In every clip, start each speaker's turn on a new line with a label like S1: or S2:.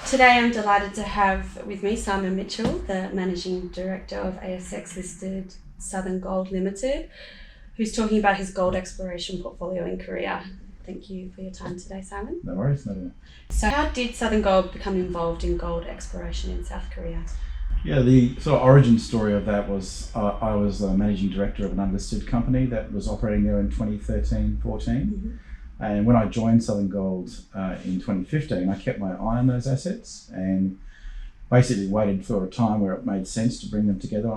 S1: Today I'm delighted to have with me Simon Mitchell, the Managing Director of ASX listed Southern Gold Limited, who's talking about his gold exploration portfolio in Korea. Thank you for your time today, Simon.
S2: No worries, no worries.
S1: So how did Southern Gold become involved in gold exploration in South Korea?
S2: Yeah, the sort of origin story of that was I was the managing director of an unlisted company that was operating there in 2013-14.
S1: Mm-hmm.
S2: And when I joined Southern Gold in 2015, I kept my eye on those assets and basically waited for a time where it made sense to bring them together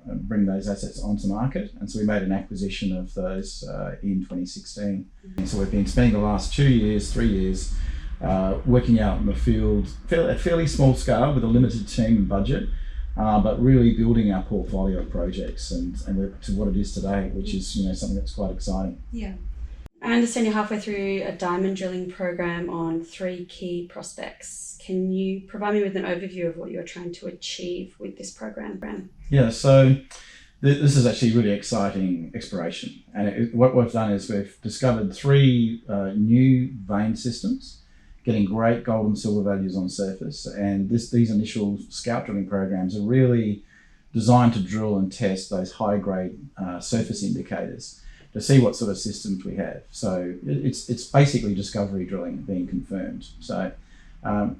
S2: and bring those assets onto market. And so we made an acquisition of those in 2016. And so we've been spending the last 3 years, working out in the field at fairly small scale with a limited team and budget, but really building our portfolio of projects and we're to what it is today, which is something that's quite exciting.
S1: Yeah. I understand you're halfway through a diamond drilling program on 3 key prospects. Can you provide me with an overview of what you're trying to achieve with this program?
S2: Yeah, so this is actually really exciting exploration. And what we've done is we've discovered 3 new vein systems, getting great gold and silver values on surface. And these initial scout drilling programs are really designed to drill and test those high-grade surface indicators to see what sort of systems we have. So it's basically discovery drilling being confirmed. So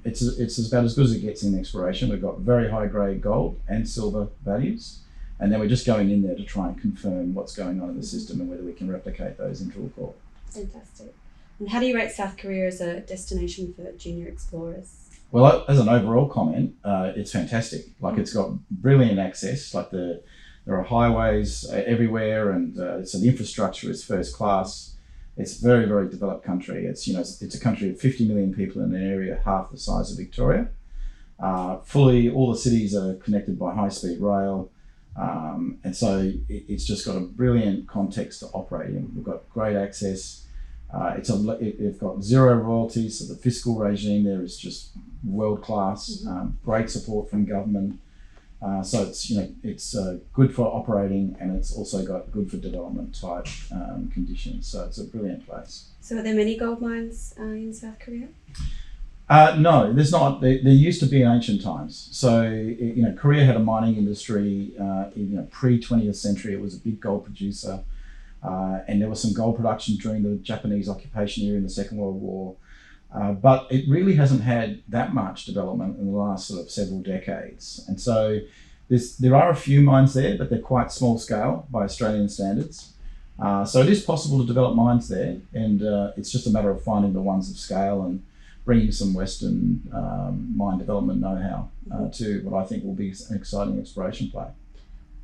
S2: it's about as good as it gets in exploration. We've got very high grade gold and silver values, and then we're just going in there to try and confirm what's going on in the system and whether we can replicate those in drill core.
S1: Fantastic. And how do you rate South Korea as a destination for junior explorers?
S2: Well, as an overall comment, it's fantastic. Like it's got brilliant access. Like there are highways everywhere, and so the infrastructure is first class. It's a very, very developed country. It's a country of 50 million people in an area half the size of Victoria. Fully, all the cities are connected by high-speed rail, and so it's just got a brilliant context to operate in. We've got great access. It's got zero royalties, so the fiscal regime there is just world class. Great support from government. So it's good for operating, and it's also got good for development type conditions. So it's a brilliant place.
S1: So are there many gold mines in South Korea?
S2: No, there's not. There used to be in ancient times. So Korea had a mining industry. Pre-20th century, it was a big gold producer, and there was some gold production during the Japanese occupation era in the Second World War. But it really hasn't had that much development in the last sort of several decades. And so there are a few mines there, but they're quite small scale by Australian standards. So it is possible to develop mines there, and it's just a matter of finding the ones of scale and bringing some Western mine development know-how to what I think will be an exciting exploration play.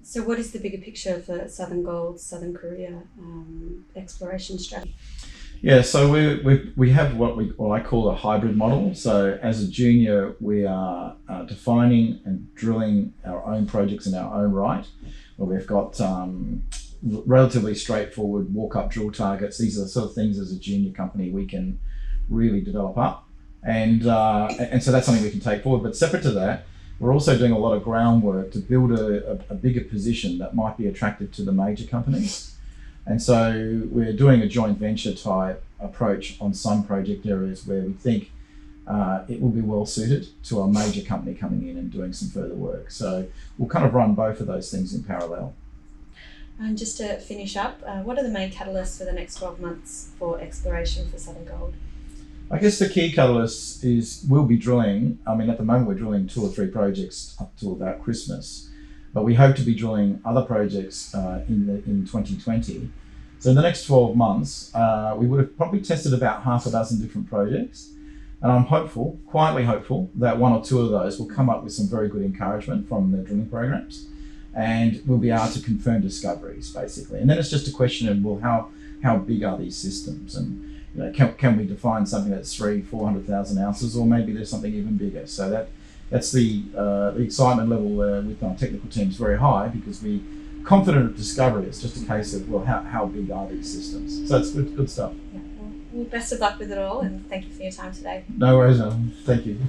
S1: So what is the bigger picture for Southern Gold, Southern Korea exploration strategy?
S2: Yeah, so we have what I call a hybrid model. So as a junior, we are defining and drilling our own projects in our own right, where we've got relatively straightforward walk-up drill targets. These are the sort of things as a junior company we can really develop up, and so that's something we can take forward. But separate to that, we're also doing a lot of groundwork to build a bigger position that might be attractive to the major companies. And so we're doing a joint venture type approach on some project areas where we think it will be well suited to a major company coming in and doing some further work. So we'll kind of run both of those things in parallel.
S1: And just to finish up, what are the main catalysts for the next 12 months for exploration for Southern Gold?
S2: I guess the key catalyst is we'll be drilling. I mean, at the moment we're drilling 2 or 3 projects up to about Christmas. But we hope to be drilling other projects in 2020. So in the next 12 months, we would have probably tested about half a dozen different projects. And I'm hopeful, quietly hopeful, that 1 or 2 of those will come up with some very good encouragement from the drilling programs. And we'll be able to confirm discoveries, basically. And then it's just a question of, well, how big are these systems? And can we define something that's 300,000-400,000 ounces, or maybe there's something even bigger? So that's the excitement level with our technical team is very high, because we're confident of discovery. It's just a case of, well, how big are these systems? So it's good stuff.
S1: Yeah, well, best of luck with it all, and thank you for your time today.
S2: No worries, Alan. Thank you.